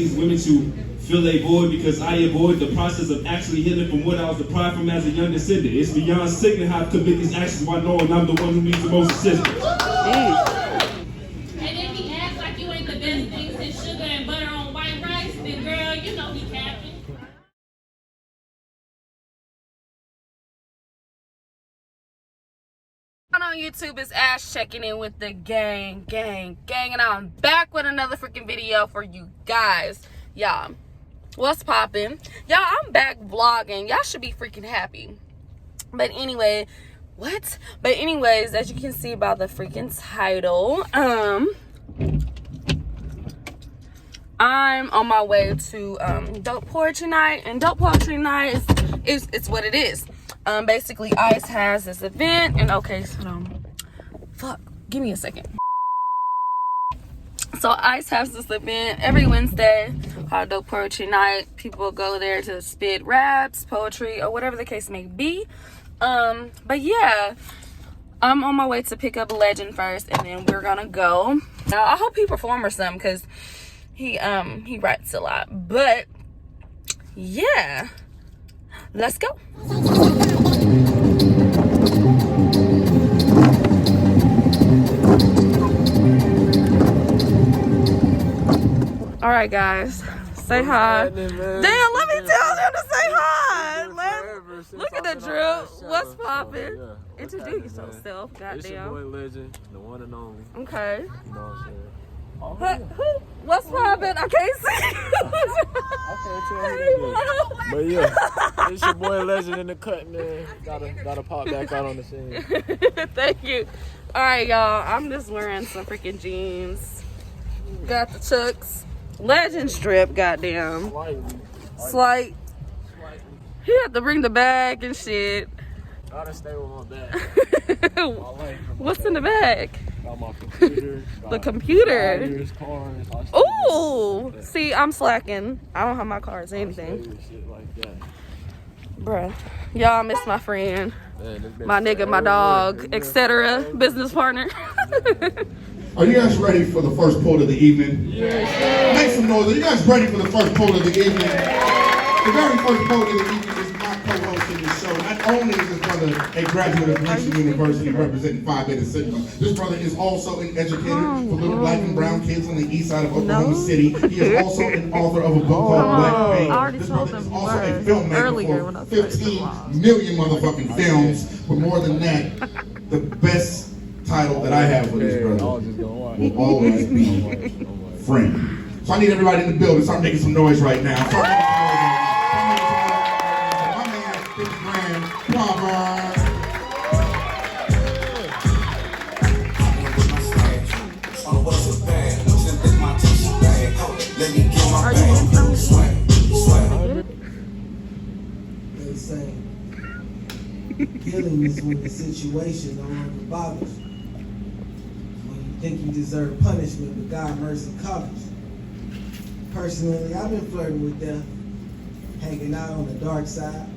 these women to fill a void because I avoid the process of actually healing from what I was deprived from as a young descendant. It's beyond sickening how I commit these actions while knowing I'm the one who needs the most assistance. And if he acts like you ain't the best thing since sugar and butter on white rice, then girl, you know he capping. On YouTube, it's Ash checking in with the gang, and I'm back with another freaking video for you guys. Y'all, what's poppin'? Y'all, I'm back vlogging. Y'all should be freaking happy. But anyway, what? But anyways, as you can see by the freaking title, I'm on my way to Dope Poetry Night, and Dope Poetry Night is it's what it is. Basically, ICE has this event, and okay, so fuck, give me a second. So ICE has this event every Wednesday called Dope Poetry Night. People go there to spit raps, poetry, or whatever the case may be. But yeah, I'm on my way to pick up Legend first, and then we're gonna go. Now I hope he performs or something, cause he writes a lot. But yeah, let's go. All right, guys, say hi. Damn, let me tell them to say hi. Look at the drip. What's poppin'? Yeah. Introduce yourself, goddamn. It's your boy Legend, the one and only. Okay. You know what I'm saying? Who? What's poppin'? I can't see. I can't tell you. But yeah, it's your boy Legend in the cut, man. Gotta pop back out on the scene. Thank you. All right, y'all. I'm just wearing some freaking jeans. Got the chucks. Legend strip, goddamn. Slight. He had to bring the bag and shit. Gotta stay with my bag. What's in the bag? Got my computer. The computer. Tires, cars. Ooh. See, I'm slacking. I don't have my cars or anything. Shit like that. Bruh. Y'all miss my friend. Man, My nigga, my dog, etc. Business partner. Are you guys ready for the first poet of the evening? Yes. Make some noise. Are you guys ready for the first poet of the evening? The very first poet of the evening is my co-host in this show. Not only is this brother a graduate of Langston University representing Phi Beta Sigma, this brother is also an educator for little black and brown kids on the east side of Oklahoma City. He is also an author of a book called Black Pain. This brother is also a filmmaker for 15 million motherfucking films. But more than that, the best title that I have for this brother will always be Friend. So I need everybody in the building to start making some noise right now. Start making some noise. My man, Big Grand, Proverbs. Are you in some They say healing is when the situation no longer bothers you. When you think you deserve punishment, but God mercy covers. Personally, I've been flirting with death, hanging out on the dark side,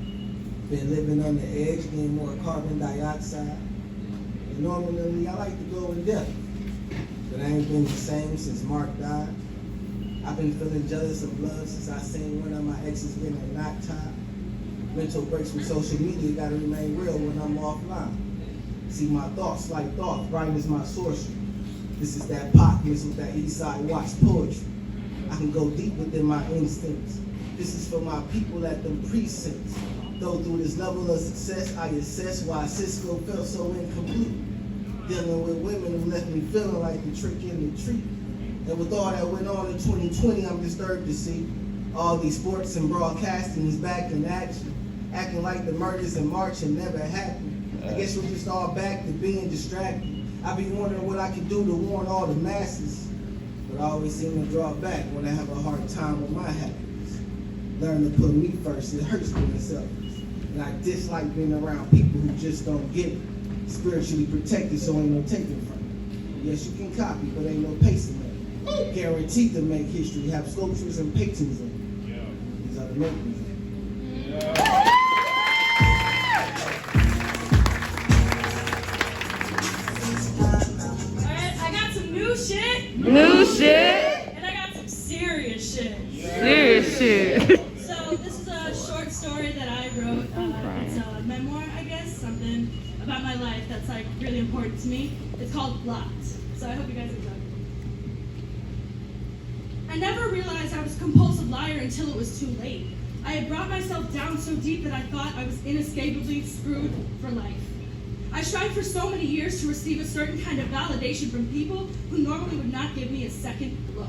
been living on the edge, getting more carbon dioxide. And normally, I like to go in depth, but I ain't been the same since Mark died. I've been feeling jealous of love since I seen one of my exes getting a knot tied. Mental breaks from social media gotta remain real when I'm offline. See my thoughts like thoughts, writing is my sorcery. This is that pop mix with that east side watch poetry. I can go deep within my instincts. This is for my people at them precincts. Though through this level of success, I assess why Cisco felt so incomplete. Dealing with women who left me feeling like the trick in the treat. And with all that went on in 2020, I'm disturbed to see all these sports and broadcasting is back in action. Acting like the murders in March had never happened. I guess we're just all back to being distracted. I be wondering what I can do to warn all the masses. But I always seem to draw back when I have a hard time with my happiness. Learn to put me first, it hurts being selfish. And I dislike being around people who just don't get it. Spiritually protected, so ain't no taking from it. Yes, you can copy, but ain't no pasting it. Guaranteed to make history, have sculptures and paintings in it. These are the makers. Alright, I got some new shit. new shit. And I got some serious shit. Serious shit. So this is a short story that I wrote. It's a memoir, I guess, something about my life that's like really important to me. It's called Blocked. So I hope you guys enjoy it. I never realized I was a compulsive liar until it was too late. I had brought myself down so deep that I thought I was inescapably screwed for life. I strived for so many years to receive a certain kind of validation from people who normally would not give me a second look.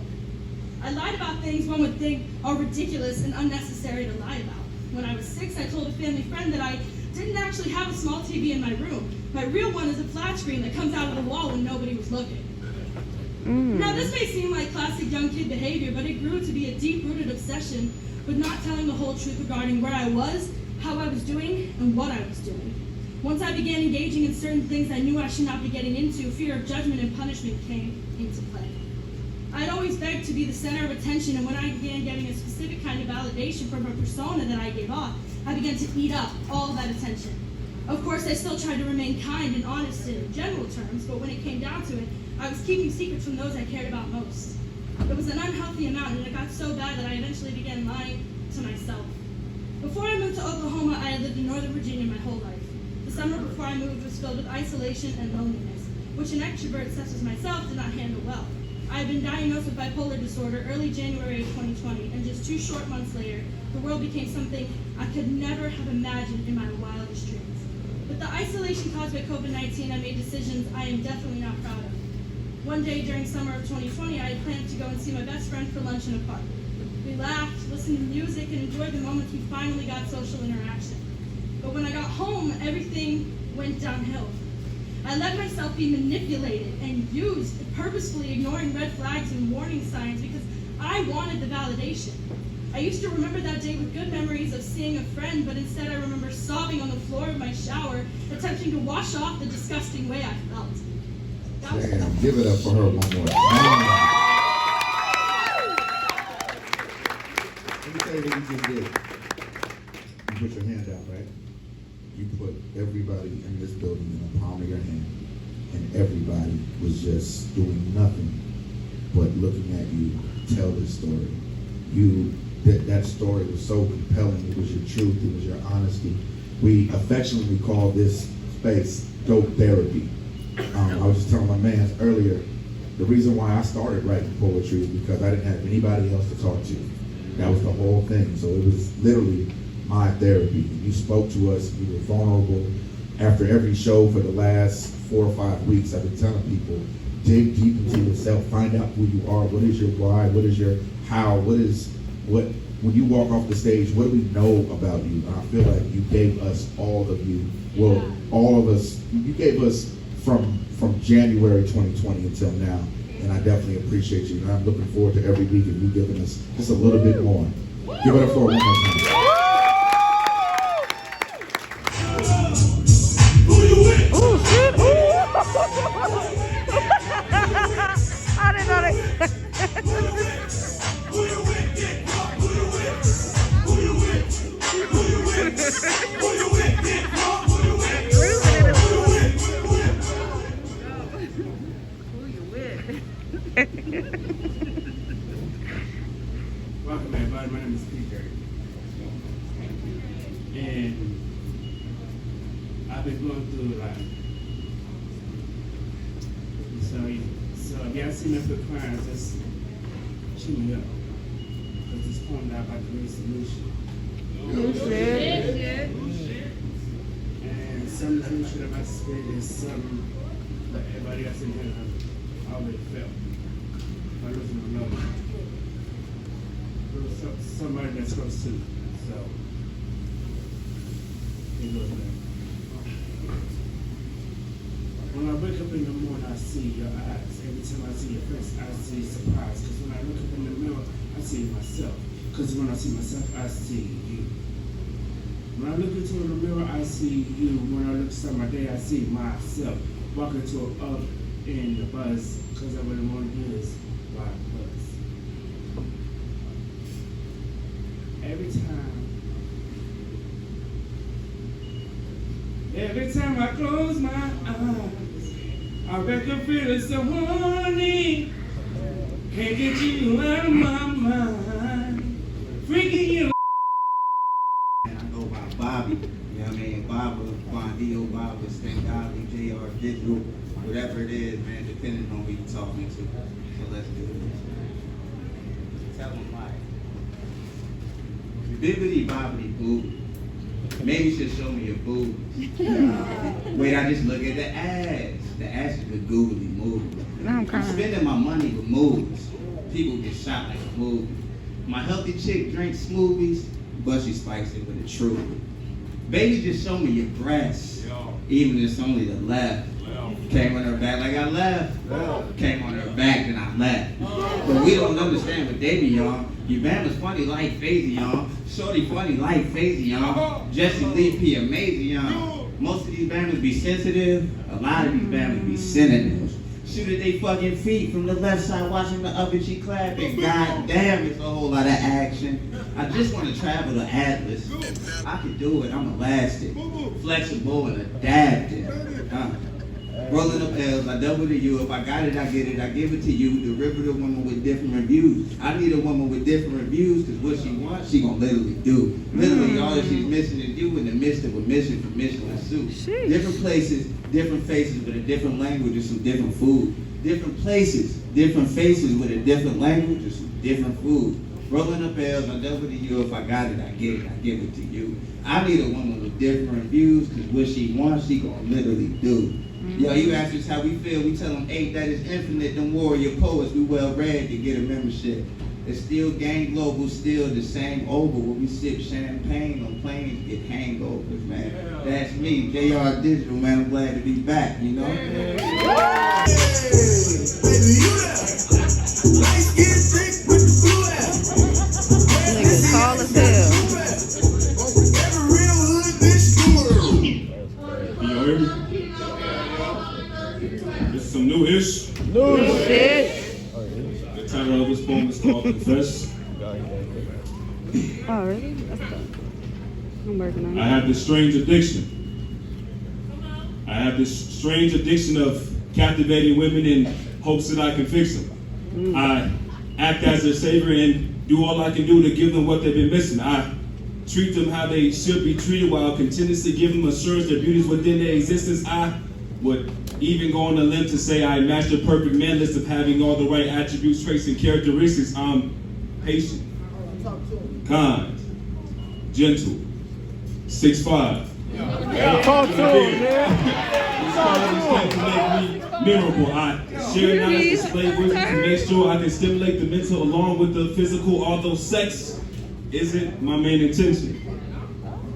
I lied about things one would think are ridiculous and unnecessary to lie about. When I was 6, I told a family friend that I didn't actually have a small TV in my room. My real one is a flat screen that comes out of the wall when nobody was looking. Now this may seem like classic young kid behavior, but it grew to be a deep-rooted obsession with not telling the whole truth regarding where I was, how I was doing, and what I was doing. Once I began engaging in certain things I knew I should not be getting into, fear of judgment and punishment came into play. I'd always begged to be the center of attention, and when I began getting a specific kind of validation from a persona that I gave off, I began to eat up all that attention. Of course, I still tried to remain kind and honest in general terms, but when it came down to it, I was keeping secrets from those I cared about most. It was an unhealthy amount, and it got so bad that I eventually began lying to myself. Before I moved to Oklahoma, I had lived in Northern Virginia my whole life. The summer before I moved was filled with isolation and loneliness, which an extrovert such as myself did not handle well. I had been diagnosed with bipolar disorder early January of 2020, and just 2 short months later, the world became something I could never have imagined in my wildest dreams. With the isolation caused by COVID-19, I made decisions I am definitely not proud of. One day during summer of 2020, I had planned to go and see my best friend for lunch in a park. We laughed, listened to music, and enjoyed the moments we finally got social interaction. But when I got home, everything went downhill. I let myself be manipulated and used, purposefully ignoring red flags and warning signs because I wanted the validation. I used to remember that day with good memories of seeing a friend, but instead I remember sobbing on the floor of my shower, attempting to wash off the disgusting way I felt. Damn, give it up for her one more time. Let me tell you what you just did. You put your hand out, right? You put everybody in this building in the palm of your hand, and everybody was just doing nothing but looking at you tell this story. That story was so compelling. It was your truth. It was your honesty. We affectionately call this space dope therapy. I was just telling my man earlier, the reason why I started writing poetry is because I didn't have anybody else to talk to. That was the whole thing. So it was literally my therapy. You spoke to us, you were vulnerable. After every show for the last 4 or 5 weeks, I've been telling people, dig deep into yourself, find out who you are, what is your why, what is your how, when you walk off the stage, what do we know about you? And I feel like you gave us all of you, well, all of us, you gave us from January 2020 until now, and I definitely appreciate you, and I'm looking forward to every week of you giving us just a little bit more. Give it up for her one more time. I didn't know that. Welcome everybody, my name is Peter. And I've been going through a lot. So if y'all see me up with crying, just cheer me up. Because this poem that about the solution. And some of the things that I'm about to spit is something that everybody else in here already felt. I listen to another. Somebody that's close to. So it goes back. When I wake up in the morning, I see your eyes. Every time I see your face, I see surprise. Because when I look up in the mirror, I see myself. Because when I see myself, I see you. When I look into the mirror, I see you. When I look at my day, I see myself. Walking to up in the bus. Because I really want to do is why bus. Every time I close my eyes, I wake up feeling so horny. Can't get you out of my mind. mean? Baba, Bondio, Baba, Stengali, JR Digital, whatever it is, man, depending on who you talking to. So let's do this. Tell them why. Bibbidi bobbidi boo. Maybe you should show me your boobs. Wait, I just look at the ass. The ass is a googly move. I'm spending my money with moves. People get shot like a movie. My healthy chick drinks smoothies, but she spikes it with a truth. Baby, just show me your breasts, even if it's only the left. Came on her back like I left. Came on her back and I left. But we don't understand what they be, y'all. Your band was funny like Phasey, y'all. Shorty funny like Phasey, y'all. Jesse Lee P amazing, y'all. Most of these bands be sensitive. A lot of these bands be synonyms. Shoot at they fucking feet from the left side, watching the upper cheek clapping. God damn, it's a whole lot of action. I just want to travel to Atlas. I can do it. I'm elastic, flexible, and adaptive. Rolling up L's, I double to you. If I got it, I get it. I give it to you. Derivative woman with different reviews. I need a woman with different reviews because what she wants, she gonna literally do. Literally, all that she's missing is you in the midst of a mission for Michelin soup. Different places, different faces with a different language and some different food. Different places, different faces with a different language and some different food. Rolling up L's, I double to you. If I got it, I get it. I give it to you. I need a woman with different reviews because what she wants, she gonna literally do. Yo, you ask us how we feel, we tell them 8, that is infinite, them warrior poets, we well read to get a membership. It's still gang global, still the same oval where we sip champagne on planes, get hangovers, man. That's me, JR Digital, man, I'm glad to be back, you know? Niggas tall as hell. Some new-ish. New shit. The title of this poem is called Confess. Oh, really? That's tough. I'm working on it. I have this strange addiction. I have this strange addiction of captivating women in hopes that I can fix them. I act as their savior and do all I can do to give them what they've been missing. I treat them how they should be treated while continuously giving them assurance their beauty is within their existence. I would even go on a limb to say I match the perfect man list of having all the right attributes, traits, and characteristics. I'm patient, kind, gentle, 6'5". Talk to him, man. Memorable. I share knowledge, display wisdom to make sure I can stimulate the mental along with the physical, although sex isn't my main intention.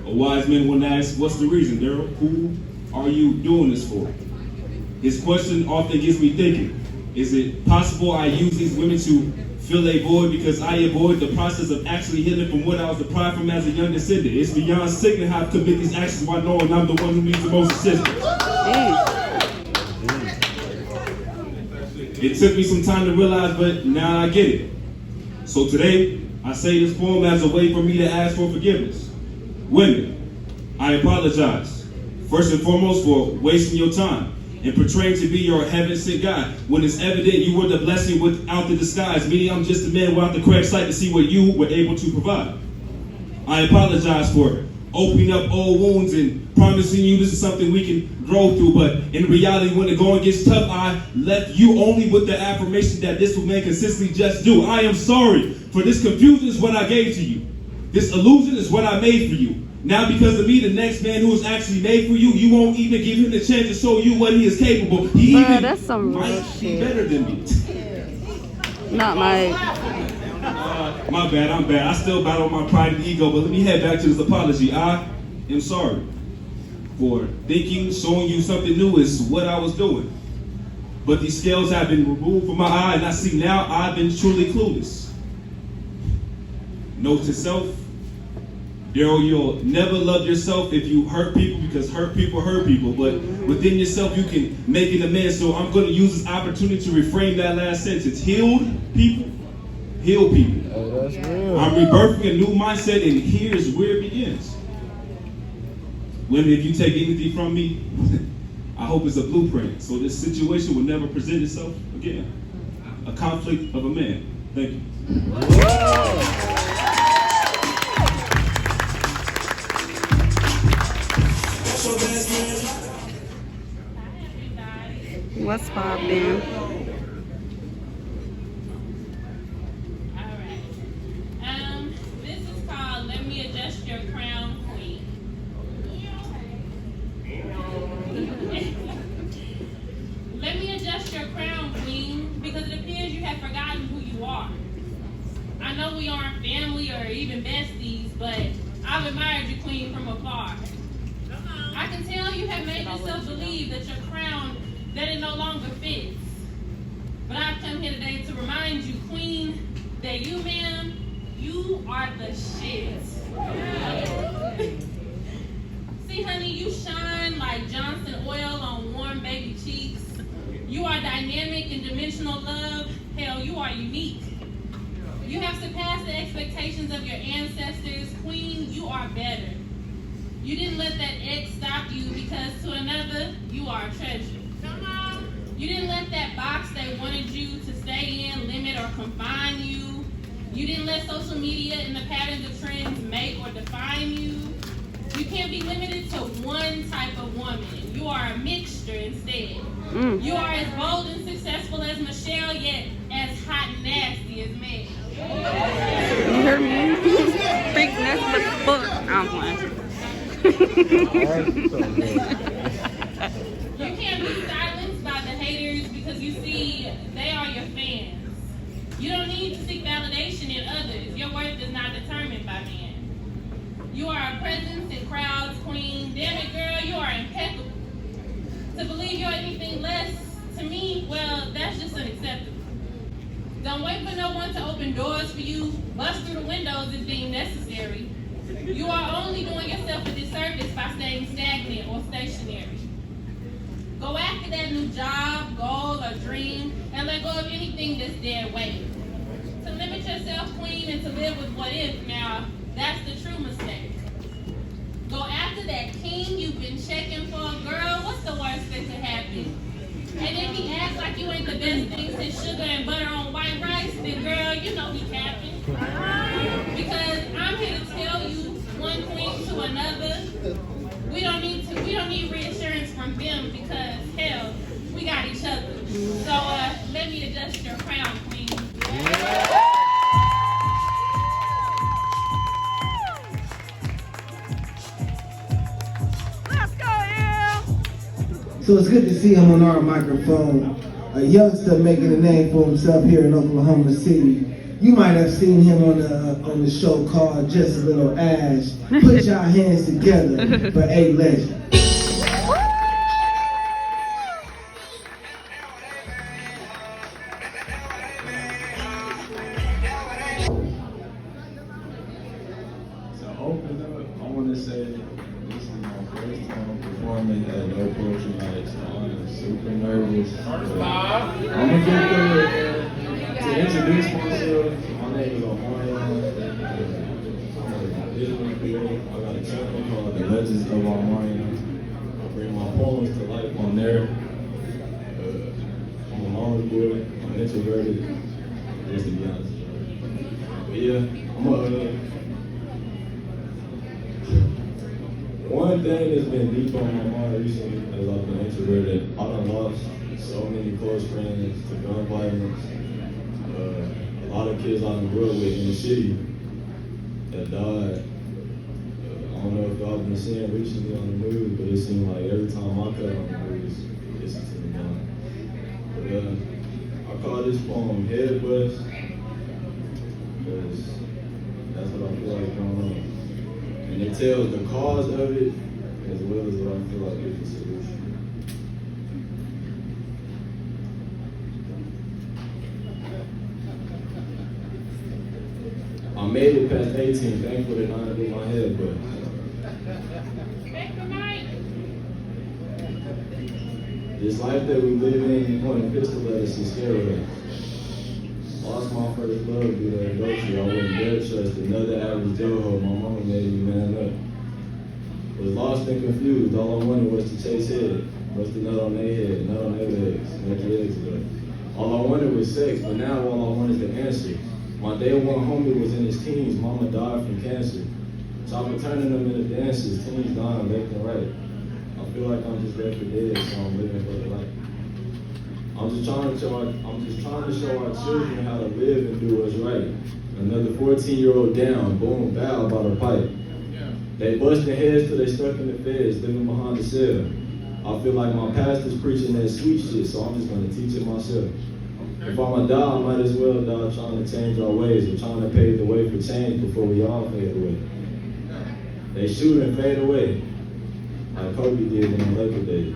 A wise man will ask, what's the reason, Daryl? Who are you doing this for? His question often gets me thinking, is it possible I use these women to fill a void because I avoid the process of actually healing from what I was deprived from as a young descendant? It's beyond sickening how I commit these actions while knowing I'm the one who needs the most assistance. It took me some time to realize, but now I get it. So today, I say this poem as a way for me to ask for forgiveness. Women, I apologize, first and foremost, for wasting your time and portraying to be your heaven-sent God when it's evident you were the blessing without the disguise, meaning I'm just a man without the correct sight to see what you were able to provide. I apologize for opening up old wounds and promising you this is something we can grow through, but in reality, when the going gets tough, I left you only with the affirmation that this will man consistently just do. I am sorry for this confusion is what I gave to you. This illusion is what I made for you. Now because of me, the next man who is actually made for you, you won't even give him the chance to show you what he is capable. He even that's some might be better than me. Not my... My bad, I'm bad. I still battle my pride and ego, but let me head back to this apology. I am sorry for thinking showing you something new is what I was doing. But these scales have been removed from my eye, and I see now I've been truly clueless. Note to self, Daryl, you'll never love yourself if you hurt people because hurt people, but within yourself you can make an amends. So I'm going to use this opportunity to reframe that last sentence. Healed people, heal people. Oh, that's real. I'm rebirthing a new mindset, and here's where it begins. Women, if you take anything from me, I hope it's a blueprint so this situation will never present itself again. A conflict of a man. Thank you. What's poppin'? Alright. This is called Let Me Adjust Your Crown Queen. Let me adjust your crown, queen, because it appears you have forgotten who you are. I know we aren't family or even besties, but I've admired you, queen, from afar. I can tell you have made yourself believe that your crown, that it no longer fits. But I've come here today to remind you, queen, that you, ma'am, you are the shit. See, honey, you shine like Johnson oil on warm baby cheeks. You are dynamic and dimensional love. Hell, you are unique. You have surpassed the expectations of your ancestors. Queen, you are better. You didn't let that ex stop you because to another, you are a treasure. You didn't let that box they wanted you to stay in limit or confine you. You didn't let social media and the patterns of trends make or define you. You can't be limited to one type of woman. You are a mixture instead. You are as bold and successful as Michelle, yet as hot and nasty as Meg. You heard me? Big nasty fuck. I'm You can't be silenced by the haters because you see, they are your fans. You don't need to seek validation in others. Your worth is not determined by men. You are a presence in crowds, queen. Damn it, girl, you are impeccable. To believe you're anything less, to me, well, that's just unacceptable. Don't wait for no one to open doors for you. Bust through the windows if deemed necessary. You are only doing yourself a disservice by staying stagnant or stationary. Go after that new job, goal, or dream, and let go of anything that's dead weight. To limit yourself, queen, and to live with what if, now, that's the true mistake. Go after that king you've been checking for. Girl, what's the worst that could happen? And if he acts like you ain't the best thing since sugar and butter on white rice, then girl, you know he capping. Because I'm here to tell you, one queen to another, we don't need reassurance from them because hell, we got each other. So let me adjust your crown, queen. So it's good to see him on our microphone. A youngster making a name for himself here in Oklahoma City. You might have seen him on the show called Just a Little Ash. Put your hands together for A Legend. To open up, I want to say this is my first time performing at No Poetry Night, so I'm super nervous. I'm gonna get there. To introduce myself, my name is Omarion. I'm a visual theater. I got a channel called The Legends of Omarion. I bring my poems to life on there. I'm a mama's boy. I'm introverted, just to be honest. But yeah, one thing that's been deep on my mind recently as I've been introverted, I done lost so many close friends to gun violence. A lot of kids I done grew up with in the city that died. I don't know if y'all been seeing recently on the news, but it seemed like every time I cut on the news, it's to the gun. But I call this poem Head Bust because that's what I feel like going on. And it tells the cause of it as well as what I feel like is the solution. I made it past 18, thankful that I didn't do my head, but this life that we live in, you pointing pistol at us and scared us. Lost my first love due to adultery. I wouldn't dare trust another average Joe. My mama made me man up. Was lost and confused. All I wanted was to chase head. Bust a nut on their head, nut on their legs, make your legs up. All I wanted was sex, but now all I want is the answer. My day one homie was in his teens. Mama died from cancer. Chopper turning them into dancers. Teens dying left and right. I feel like I'm just left for dead, so I'm living for the life. I'm just trying to show our children how to live and do what's right. Another 14-year-old down, boom, bow about a pipe. They busting heads till they stuck in the feds, living behind the cell. I feel like my pastor's preaching that sweet shit, so I'm just gonna teach it myself. If I'ma die, I might as well die trying to change our ways or trying to pave the way for change before we all fade away. They shoot and fade away, like Kobe did in the Laker days.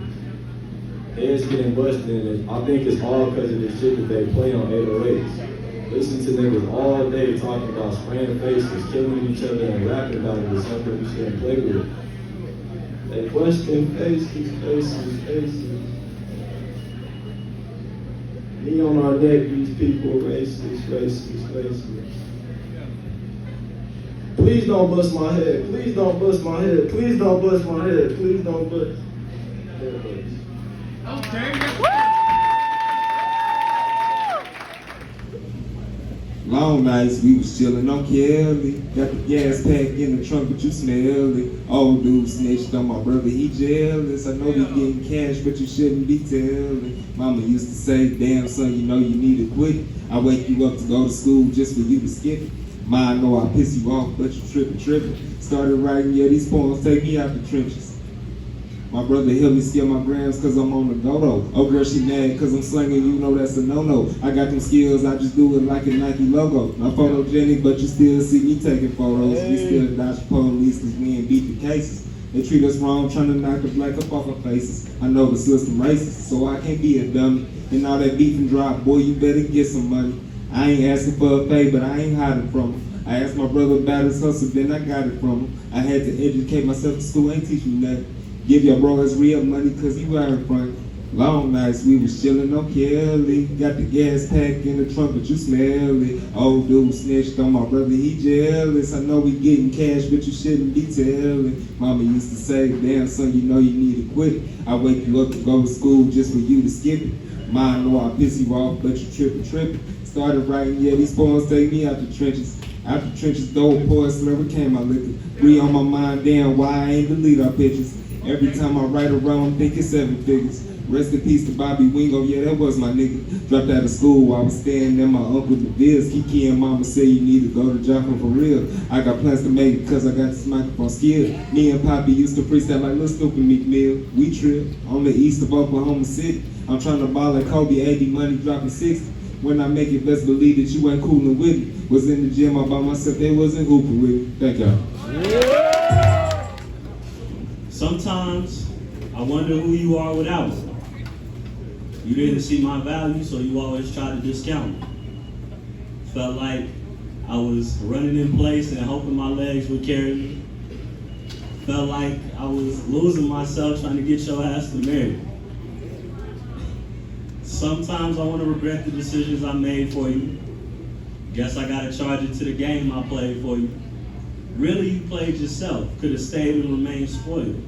Heads getting busted, and I think it's all because of the shit that they play on 808s. Listen to niggas all day talking about spraying faces, killing each other, and rapping about it is something we shouldn't play with. They question faces. Me on our neck, these people racist. Please don't bust my head. Please don't bust my head. Please don't bust my head. Please don't bust. Long nights, we was chillin' on Kelly. Got the gas pack in the trunk, but you smell it. Old dude snitched on my brother, he jealous. I know we getting cash, but you shouldn't be telling. Mama used to say, damn son, you know you need to quit. I wake you up to go to school just for you to skip it. Ma, I know I piss you off, but you trippin'. Started writing, yeah, these poems take me out the trenches. My brother helped me scale my grams cause I'm on the go-go. Oh girl, she mad cause I'm slinging, you know that's a no-no. I got them skills, I just do it like a Nike logo. I'm photogenic, but you still see me taking photos. We still dodge the police cause we ain't beat the cases. They treat us wrong, trying to knock the black up off our faces. I know the system racist, so I can't be a dummy. And all that beef and drop, boy, you better get some money. I ain't asking for a favor, but I ain't hiding from him. I asked my brother about his hustle, then I got it from him. I had to educate myself, school ain't teach me nothing. Give your bro his real money cause he out in front. Long nights we was chillin' on Kelly. Got the gas pack in the trunk but you smell it. Old dude snitched on my brother, he jealous. I know we getting cash but you shouldn't be telling. Mama used to say, damn son, you know you need to quit it. I wake you up to go to school just for you to skip it. Ma, I know I piss you off but you trippin'. Started writing, yeah, these poems take me out the trenches. Out the trenches, dope poets never came my liquor. Free on my mind, damn, why I ain't delete our pictures. Every time I write around, think it's 7 figures. Rest in peace to Bobby Wingo, yeah, that was my nigga. Dropped out of school while I was staying at my Uncle DeVille's. Kiki and Mama say you need to go to Joplin for real. I got plans to make it cause I got this microphone skill. Me and Poppy used to freestyle like Lil Snoop and Meek Mill. We trip on the east of Oklahoma City. I'm trying to ball like Kobe, 80 money dropping 60. When I make it, best believe that you ain't coolin' with me. Was in the gym all by myself, they wasn't hooping with me. Thank y'all. Sometimes I wonder who you are without me. You didn't see my value, so you always try to discount me. Felt like I was running in place and hoping my legs would carry me. Felt like I was losing myself trying to get your ass to marry me. Sometimes I want to regret the decisions I made for you. Guess I gotta charge it to the game I played for you. Really, you played yourself. Could have stayed and remained spoiled.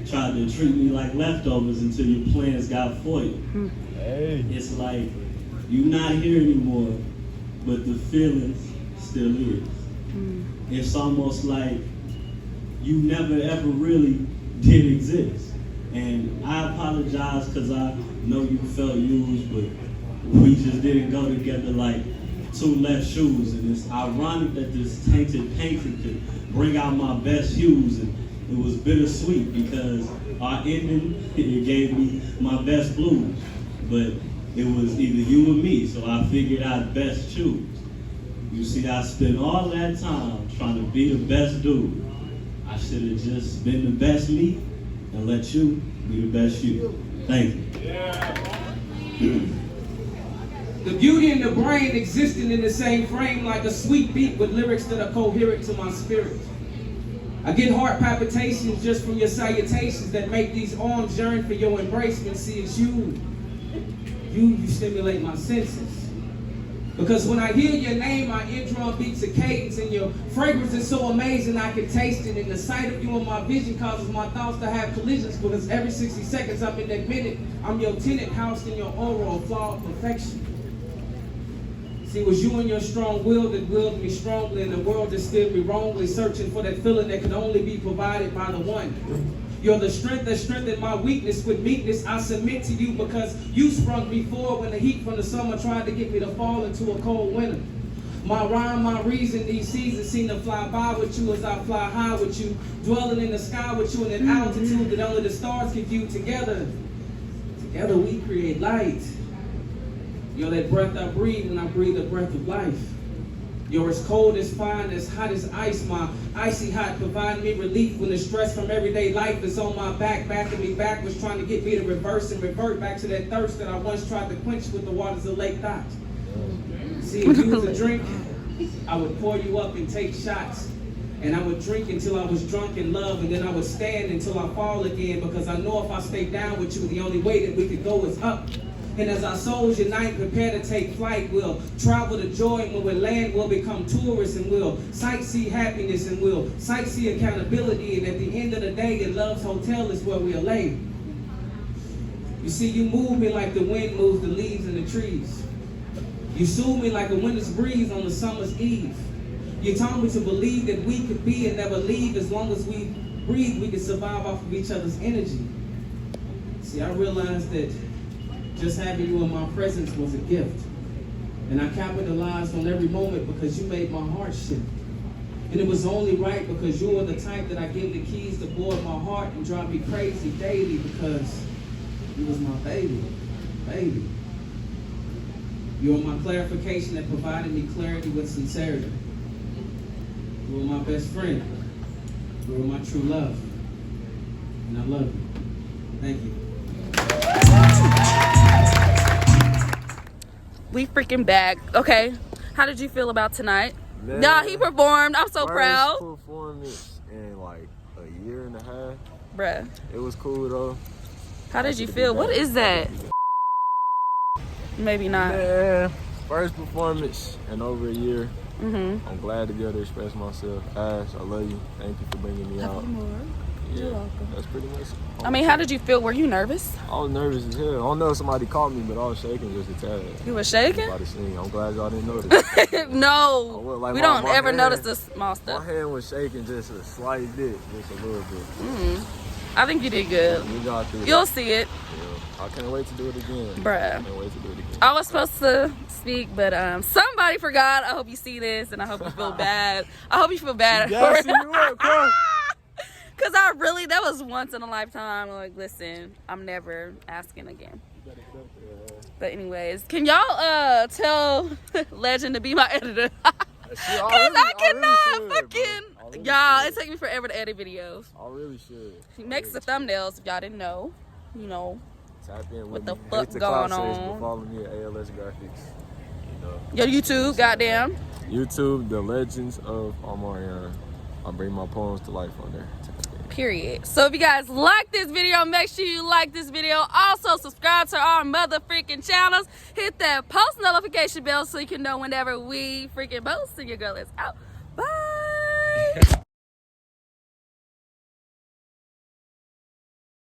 Tried to treat me like leftovers until your plans got foiled. Hey. It's like, you not here anymore, but the feelings still is. It's almost like you never ever really did exist. And I apologize because I know you felt used, but we just didn't go together like two left shoes. And it's ironic that this tainted painting could bring out my best hues. And it was bittersweet because our ending, it gave me my best blues. But it was either you or me, so I figured I'd best choose. You see, I spent all that time trying to be the best dude. I should have just been the best me and let you be the best you. Thank you. The beauty and the brain existing in the same frame like a sweet beat with lyrics that are coherent to my spirit. I get heart palpitations just from your salutations that make these arms yearn for your embracement. See, it's you stimulate my senses. Because when I hear your name, my eardrum beats a cadence, and your fragrance is so amazing I can taste it. And the sight of you in my vision causes my thoughts to have collisions, because every 60 seconds I'm in that minute, I'm your tenant housed in your aura of flawed perfection. See, it was you and your strong will that willed me strongly in a world that steered me wrongly, searching for that feeling that could only be provided by the one. You're the strength that strengthened my weakness. With meekness, I submit to you because you sprung me forward when the heat from the summer tried to get me to fall into a cold winter. My rhyme, my reason, these seasons seem to fly by with you as I fly high with you, dwelling in the sky with you in an altitude that only the stars can view together. Together we create light. You're that breath I breathe when I breathe the breath of life. You're as cold as fine, as hot as ice. My icy hot providing me relief when the stress from everyday life is on my back, backing me backwards, trying to get me to reverse and revert back to that thirst that I once tried to quench with the waters of Lake Dot. See, if you was a drink, I would pour you up and take shots. And I would drink until I was drunk in love, and then I would stand until I fall again, because I know if I stay down with you, the only way that we could go is up. And as our souls unite, prepare to take flight, we'll travel to joy, and when we land, we'll become tourists, and we'll sightsee happiness, and we'll sightsee accountability, and at the end of the day, your love's hotel is where we'll lay. You see, you move me like the wind moves the leaves in the trees. You soothe me like a winter's breeze on the summer's eve. You taught me to believe that we could be and never leave. As long as we breathe, we can survive off of each other's energy. See, I realized that just having you in my presence was a gift. And I capitalized on every moment because you made my heart shift. And it was only right because you were the type that I give the keys to board my heart and drive me crazy daily, because you was my baby. You were my clarification that provided me clarity with sincerity. You were my best friend. You were my true love. And I love you. Thank you. We freaking back. Okay, how did you feel about tonight? Man, Nah, he performed. I'm so proud. First performance in like a year and a half. Bruh. It was cool though. How did you feel? What is that? Maybe not. Yeah, first performance in over a year. Mm-hmm. I'm glad to be able to express myself. Ash, I love you. Thank you for bringing me out. Yeah, You're welcome. that's pretty much it. I mean, how did you feel? Were you nervous? I was nervous as hell. I don't know if somebody caught me, but I was shaking just a tad. You were shaking? Everybody seen. I'm glad y'all didn't notice. No, Like we my don't ever hand- notice the small My stuff. hand was shaking just a slight bit, just a little bit. I think you did good. We got through You'll it. see it. Yeah. I can't wait to do it again. Bruh. I can't wait to do it again. I was supposed to speak, but somebody forgot. I hope you see this, and I hope you feel bad. I hope you feel bad. Yeah, see you up, come. Because that was once in a lifetime. Like, listen, I'm never asking again. But anyways, can y'all tell Legend to be my editor? Because I cannot fucking... Y'all, it takes me forever to edit videos. I really should. He makes the thumbnails, if y'all didn't know. You know. Tap in with What the me. fuck Hit the going cloud says, on? but follow me at ALS Graphics. You know. Your YouTube, goddamn. YouTube, The Legends of Omarion. I bring my poems to life on there. Period. So if you guys like this video, make sure you like this video. Also subscribe to our mother freaking channels. Hit that post notification bell so you can know whenever we freaking post, and your girl is out. Bye.